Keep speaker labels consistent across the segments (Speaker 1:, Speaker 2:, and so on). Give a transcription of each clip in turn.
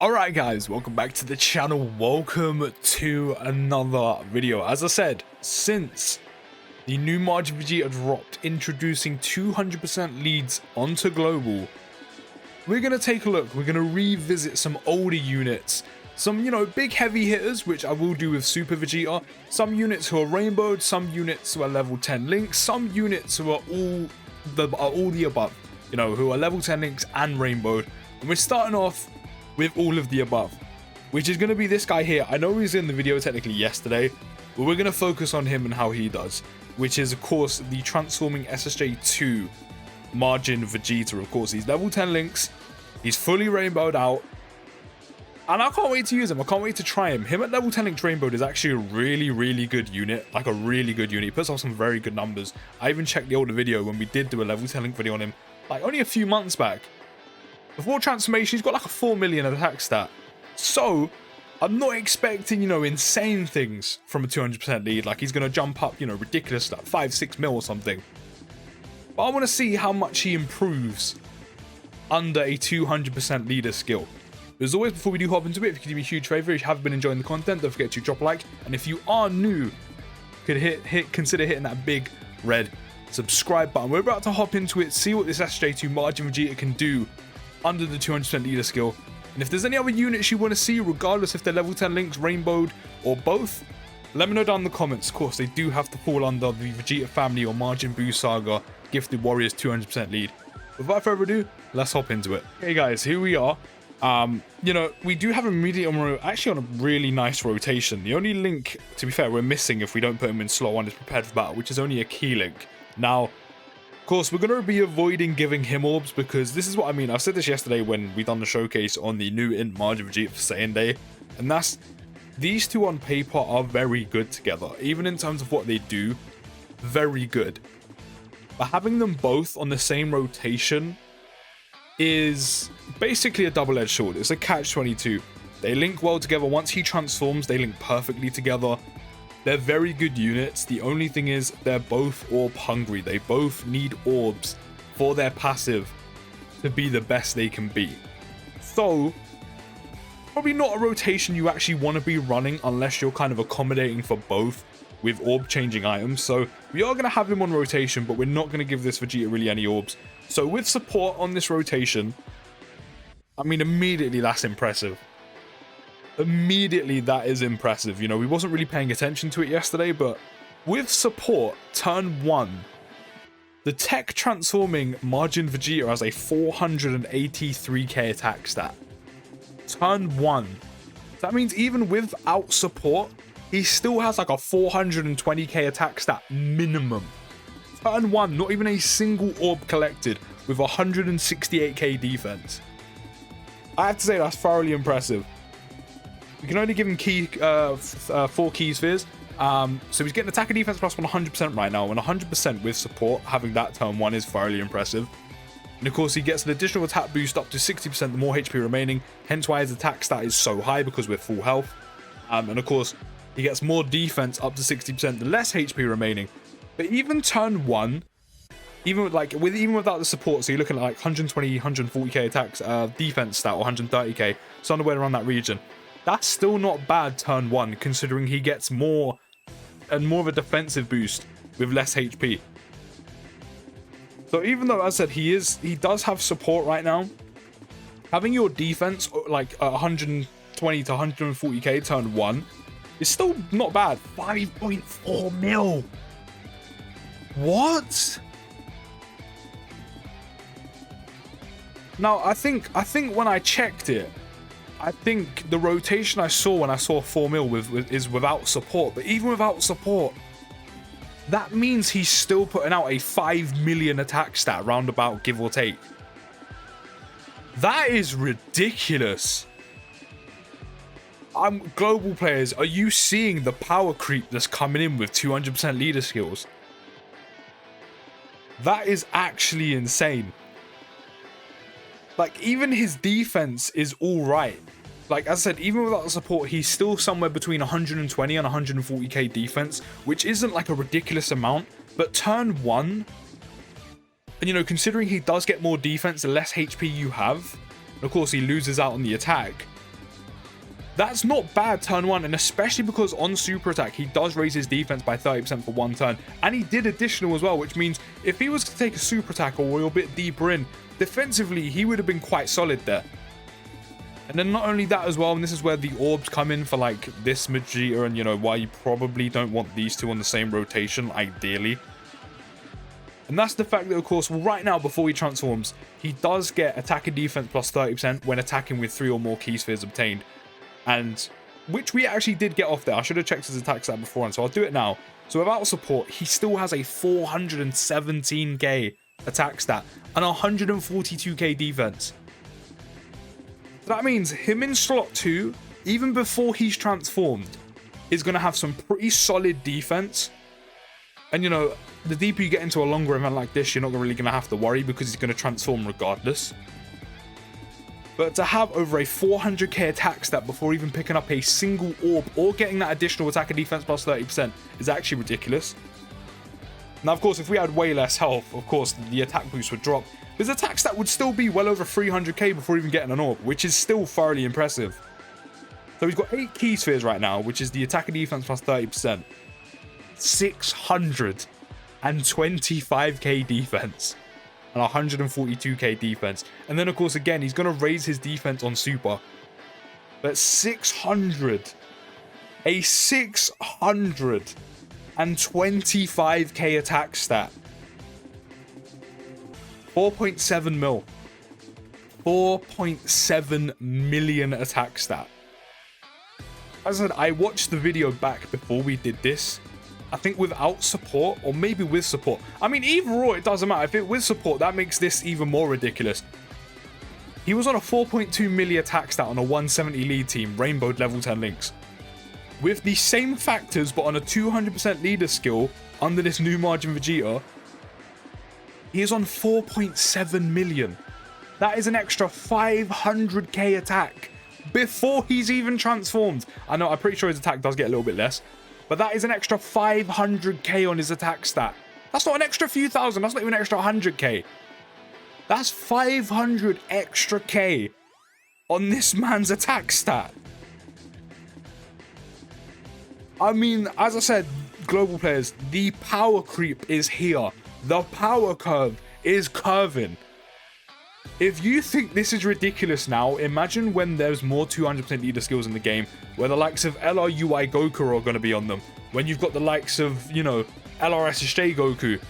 Speaker 1: Alright guys, welcome back to the channel. Welcome to another video. As I said, since the new Majin Vegeta dropped introducing 200% leads onto global, we're going to take a look. We're going to revisit some older units, some big heavy hitters, which I will do with Super Vegeta, some units who are rainbowed, some units who are level 10 links, some units who are all the above, who are level 10 links and rainbowed. And we're starting off with all of the above, which is going to be this guy here. I know he was in the video technically yesterday, but we're going to focus on him and how he does, which is of course the transforming SSJ2 Majin Vegeta. Of course, he's level 10 links, he's fully rainbowed out, and I can't wait to use him. I can't wait to try him. Him at level 10 links rainbowed is actually a really good unit, like a really good unit. He puts off some very good numbers. I even checked the older video when we did do a level 10 link video on him, like only a few months back. Before transformation, he's got like a 4 million attack stat. So, I'm not expecting, insane things from a 200% lead. Like, he's going to jump up, ridiculous stuff, 5-6 mil or something. But I want to see how much he improves under a 200% leader skill. As always, before we do hop into it, if you could do me a huge favor, if you have been enjoying the content, don't forget to drop a like. And if you are new, consider hitting that big red subscribe button. We're about to hop into it, see what this SJ2 Majin Vegeta can do under the 200% leader skill. And if there's any other units you want to see, regardless if they're level 10 links, rainbowed, or both, let me know down in the comments. Of course, they do have to fall under the Vegeta family or Majin Buu Saga Gifted Warriors 200% lead. Without further ado, let's hop into it. Okay guys, here we are. We do have immediate actually on a really nice rotation. The only link, to be fair, we're missing if we don't put him in slot 1 is prepared for battle, which is only a key link. Now, of course, we're going to be avoiding giving him orbs because this is what I mean. I said this yesterday when we done the showcase on the new Int Majin Vegeta for Saiyan Day. And that's, these two on paper are very good together. Even in terms of what they do, very good. But having them both on the same rotation is basically a double-edged sword. It's a catch-22. They link well together. Once he transforms, they link perfectly together. They're very good units. The only thing is they're both orb hungry. They both need orbs for their passive to be the best they can be. So, probably not a rotation you actually want to be running unless you're kind of accommodating for both with orb changing items. So, we are going to have him on rotation, but we're not going to give this Vegeta really any orbs. So, with support on this rotation, I mean, immediately that's impressive. Immediately that is impressive. We wasn't really paying attention to it yesterday, but with support, turn 1, the tech transforming Majin Vegeta has a 483k attack stat. Turn 1. That means even without support, he still has like a 420k attack stat minimum. Turn 1, not even a single orb collected with 168k defense. I have to say that's thoroughly impressive. We can only give him 4 key spheres. So he's getting attack and defense plus 100% right now. And 100% with support, having that turn 1 is thoroughly impressive. And of course, he gets an additional attack boost up to 60% the more HP remaining. Hence why his attack stat is so high, because we're full health. And of course, he gets more defense up to 60% the less HP remaining. But even turn 1, even without the support, so you're looking at like 120, 140k attacks, defense stat, or 130k, somewhere around that region. That's still not bad turn 1, considering he gets more of a defensive boost with less HP. So even though, as I said, he does have support right now, having your defense like 120 to 140k turn 1 is still not bad. 5.4 mil. What? Now I think when I checked it, I think the rotation I saw when I saw 4 mil is without support. But even without support, that means he's still putting out a 5 million attack stat roundabout, give or take. That is ridiculous. Global players, are you seeing the power creep that's coming in with 200% leader skills? That is actually insane. Like, even his defense is alright. Like, as I said, even without the support, he's still somewhere between 120 and 140k defense, which isn't like a ridiculous amount. But turn 1, and considering he does get more defense the less HP you have, and of course he loses out on the attack, That's not bad turn 1, and especially because on super attack, he does raise his defense by 30% for 1 turn, and he did additional as well, which means if he was to take a super attack or a bit deeper in, defensively, he would have been quite solid there. And then not only that as well, and this is where the orbs come in for like this Vegeta, and you know, why you probably don't want these two on the same rotation, ideally. And that's the fact that, of course, right now, before he transforms, he does get attack and defense plus 30% when attacking with 3 or more key spheres obtained. And which we actually did get off there. I should have checked his attack stat beforehand, so I'll do it now. So without support, he still has a 417k attack stat and 142k defense. So that means him in slot 2, even before he's transformed, is going to have some pretty solid defense. And you know, the deeper you get into a longer event like this, you're not really going to have to worry because he's going to transform regardless. But to have over a 400k attack stat before even picking up a single orb or getting that additional attack and defense plus 30% is actually ridiculous. Now, of course, if we had way less health, of course, the attack boost would drop. His attack stat would still be well over 300k before even getting an orb, which is still thoroughly impressive. So he's got 8 key spheres right now, which is the attack and defense plus 30%. 625k defense. And 142k defense. And then, of course, again, he's going to raise his defense on super. But 600. A 625k attack stat. 4.7 mil. 4.7 million attack stat. As I said, I watched the video back before we did this. I think without support, or maybe with support. I mean, either or, it doesn't matter. If it with support, that makes this even more ridiculous. He was on a 4.2 milli attack stat on a 170 lead team, rainbowed level 10 links. With the same factors, but on a 200% leader skill, under this new Majin Vegeta, he is on 4.7 million. That is an extra 500k attack before he's even transformed. I know, I'm pretty sure his attack does get a little bit less. But that is an extra 500k on his attack stat. That's not an extra few thousand. That's not even an extra 100k. That's 500 extra k on this man's attack stat. I mean, as I said, global players, the power creep is here. The power curve is curving. If you think this is ridiculous now, imagine when there's more 200% leader skills in the game, where the likes of LRUI Goku are going to be on them. When you've got the likes of, you know, LRSJ Goku.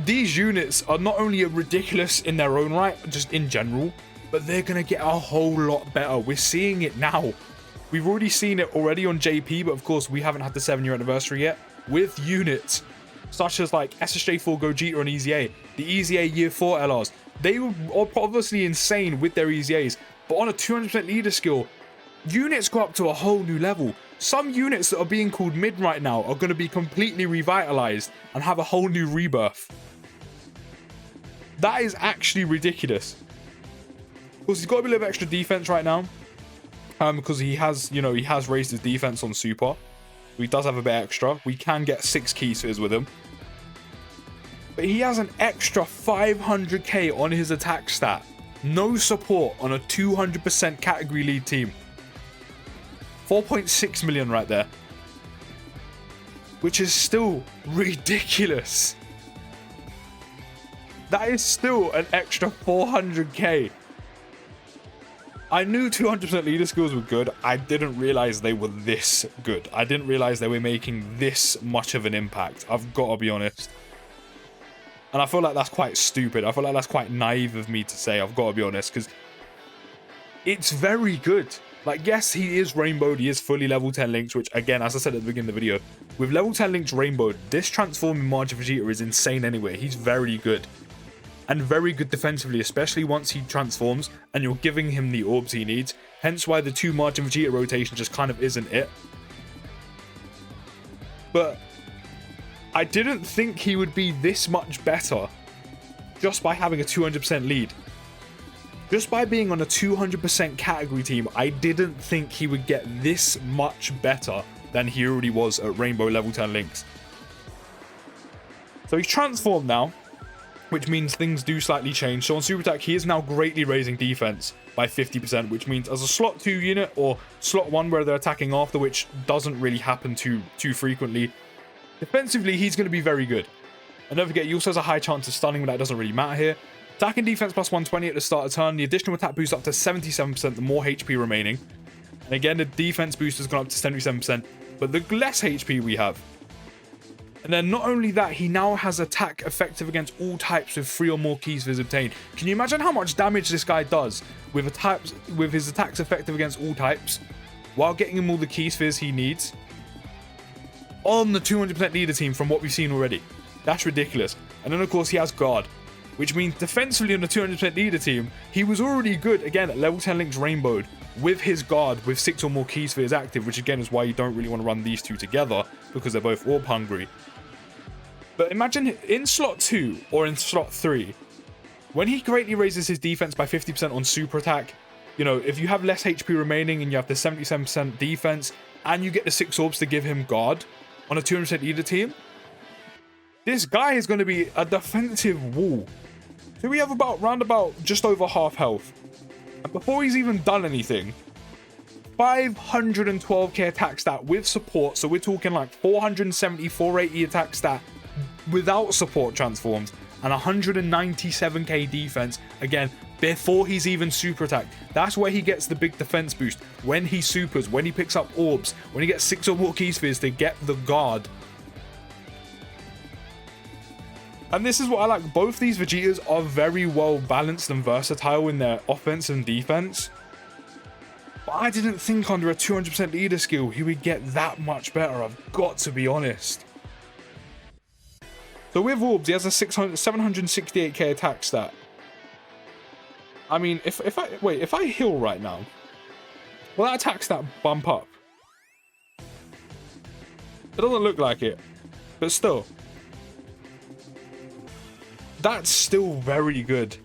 Speaker 1: These units are not only ridiculous in their own right, just in general, but they're going to get a whole lot better. We're seeing it now. We've already seen it already on JP, but of course we haven't had the 7-year anniversary yet. With units such as like SSJ4 Gogeta and EZA, the EZA Year 4 LRs, they were obviously insane with their EZAs, but on a 200% leader skill, units go up to a whole new level. Some units that are being called mid right now are going to be completely revitalized and have a whole new rebirth. That is actually ridiculous. Of course, he's got a bit of extra defense right now, because he has, you know, he has raised his defense on super. He does have a bit extra. We can get 6 key spheres with him. But he has an extra 500k on his attack stat. No support on a 200% category lead team. 4.6 million right there. Which is still ridiculous. That is still an extra 400k. I knew 200% leader skills were good. I didn't realize they were this good. I didn't realize they were making this much of an impact. I've got to be honest. And I feel like that's quite stupid. I feel like that's quite naive of me to say, I've got to be honest, because it's very good. Like, yes, he is rainbowed. He is fully level 10 links, which, again, as I said at the beginning of the video, with level 10 links rainbowed, this transforming Majin Vegeta is insane anyway. He's very good. And very good defensively, especially once he transforms and you're giving him the orbs he needs. Hence why the 2 Majin Vegeta rotation just kind of isn't it. But I didn't think he would be this much better just by having a 200% lead. Just by being on a 200% category team, I didn't think he would get this much better than he already was at Rainbow level 10 links. So he's transformed now. which means things do slightly change. So on super attack, he is now greatly raising defense by 50%, which means as a slot 2 unit or slot 1 where they're attacking after, which doesn't really happen too frequently, defensively, he's going to be very good. And don't forget, he also has a high chance of stunning, but that doesn't really matter here. Attack and defense plus 120 at the start of turn. The additional attack boost up to 77%, the more HP remaining. And again, the defense boost has gone up to 77%, but the less HP we have. And then not only that, he now has attack effective against all types with 3 or more key spheres obtained. Can you imagine how much damage this guy does with his attacks effective against all types while getting him all the key spheres he needs on the 200% leader team from what we've seen already? That's ridiculous. And then of course he has guard, which means defensively on the 200% leader team, he was already good, again, at level 10 links rainbowed with his guard with 6 or more key spheres active, which again is why you don't really want to run these two together, because they're both orb hungry. But imagine in slot 2 or in slot 3, when he greatly raises his defense by 50% on super attack, you know, if you have less HP remaining and you have the 77% defense and you get the 6 orbs to give him guard on a 200% leader team, this guy is going to be a defensive wall. So we have round about just over half health. And before he's even done anything, 512k attack stat with support. So we're talking like 470, 480 attack stat without support transforms, and 197k defense, again, before he's even super attacked. That's where he gets the big defense boost. When he supers, when he picks up orbs, when he gets 6 or more key spheres to get the guard. And this is what I like. Both these Vegetas are very well balanced and versatile in their offense and defense. But I didn't think under a 200% leader skill he would get that much better, I've got to be honest. So with orbs, he has a 768k attack stat. I mean, if I heal right now, will that attack stat bump up? It doesn't look like it, but still. That's still very good.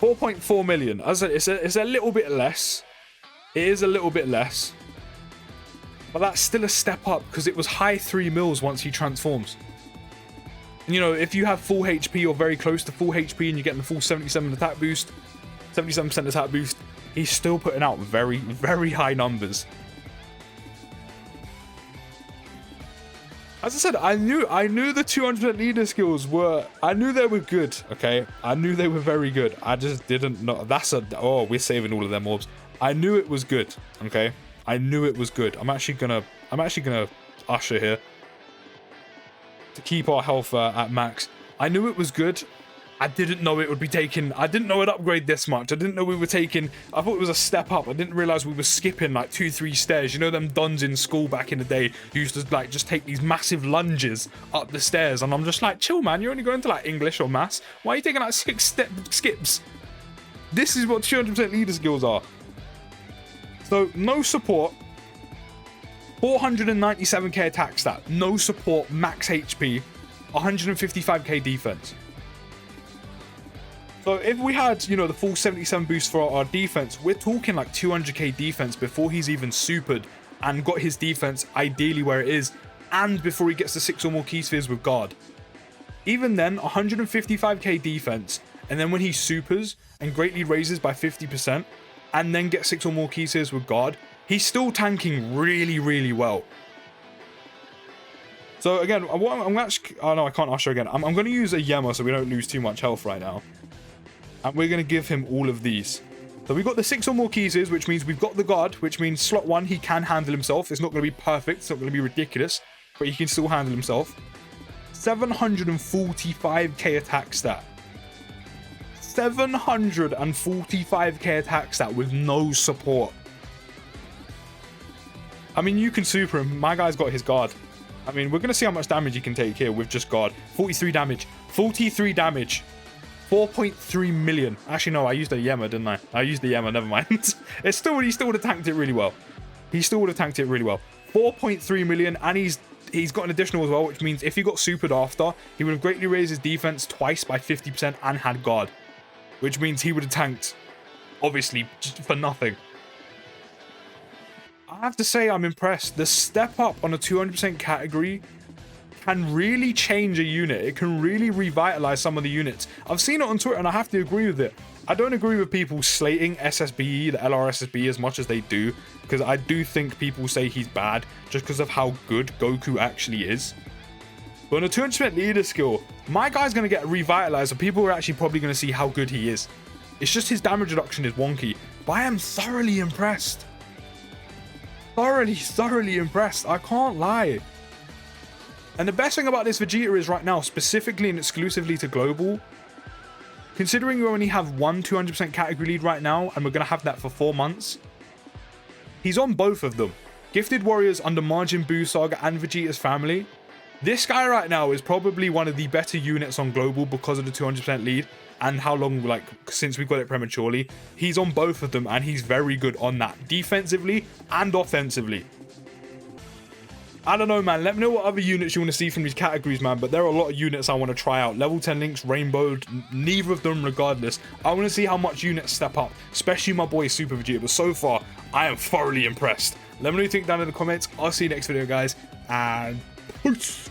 Speaker 1: 4.4 million. As I said, it's a little bit less. It is a little bit less. But that's still a step up because it was high 3 mils once he transforms. You know, if you have full HP or very close to full HP and you're getting the full 77% attack boost, he's still putting out very, very high numbers. As I said, I knew the 200% leader skills were, I knew they were good, okay? I knew they were very good. I just didn't know. Oh, we're saving all of them orbs. I knew it was good, okay? I knew it was good. I'm actually gonna usher here to keep our health at max. I knew it was good. I didn't know it would be taking, I didn't know it'd upgrade this much. I didn't know we were taking, I thought it was a step up. I didn't realize we were skipping like 2-3 stairs. You know them dons in school back in the day who used to like just take these massive lunges up the stairs, and I'm just like, chill man, you're only going to like English or maths. Why are you taking like 6 step skips? This is what 200% leader skills are. So no support, 497k attack stat, no support, max HP, 155k defense. So if we had, you know, the full 77 boost for our defense, we're talking like 200k defense before he's even supered and got his defense ideally where it is, and before he gets the 6 or more key spheres with guard. Even then, 155k defense, and then when he supers and greatly raises by 50%, and then gets 6 or more key spheres with guard, he's still tanking really, really well. So again, I'm actually, oh no, I can't usher again. I'm going to use a Yema so we don't lose too much health right now. And we're going to give him all of these. So we've got the 6 or more keys, which means we've got the guard, which means slot 1, he can handle himself. It's not going to be perfect. It's not going to be ridiculous, but he can still handle himself. 745k attack stat. 745k attack stat with no support. I mean, you can super him. My guy's got his guard. I mean, we're going to see how much damage he can take here with just guard. 43 damage. 43 damage. 4.3 million. Actually, no, I used a Yema, didn't I? I used the Yema, never mind. He still would have tanked it really well. 4.3 million, and he's got an additional as well, which means if he got supered after, he would have greatly raised his defense twice by 50% and had guard. Which means he would have tanked, obviously, just for nothing. I have to say I'm impressed. The step up on a 200% category can really change a unit. It can really revitalize some of the units. I've seen it on Twitter and I have to agree with it. I don't agree with people slating SSBE, the LRSSB, as much as they do, because I do think people say he's bad just because of how good Goku actually is. But on a 200% leader skill, my guy's going to get revitalized, so people are actually probably going to see how good he is. It's just his damage reduction is wonky, but I am thoroughly impressed. Thoroughly impressed. I can't lie. And the best thing about this Vegeta is right now, specifically and exclusively to Global, considering we only have one 200% category lead right now, and we're going to have that for 4 months, he's on both of them. Gifted Warriors under Majin Buu Saga and Vegeta's family. This guy right now is probably one of the better units on Global because of the 200% lead and how long, like, since we got it prematurely. He's on both of them and he's very good on that, defensively and offensively. I don't know, man. Let me know what other units you want to see from these categories, man. But there are a lot of units I want to try out. Level 10 links, Rainbow, neither of them regardless. I want to see how much units step up, especially my boy Super Vegeta. But so far, I am thoroughly impressed. Let me know what you think down in the comments. I'll see you next video, guys. And peace.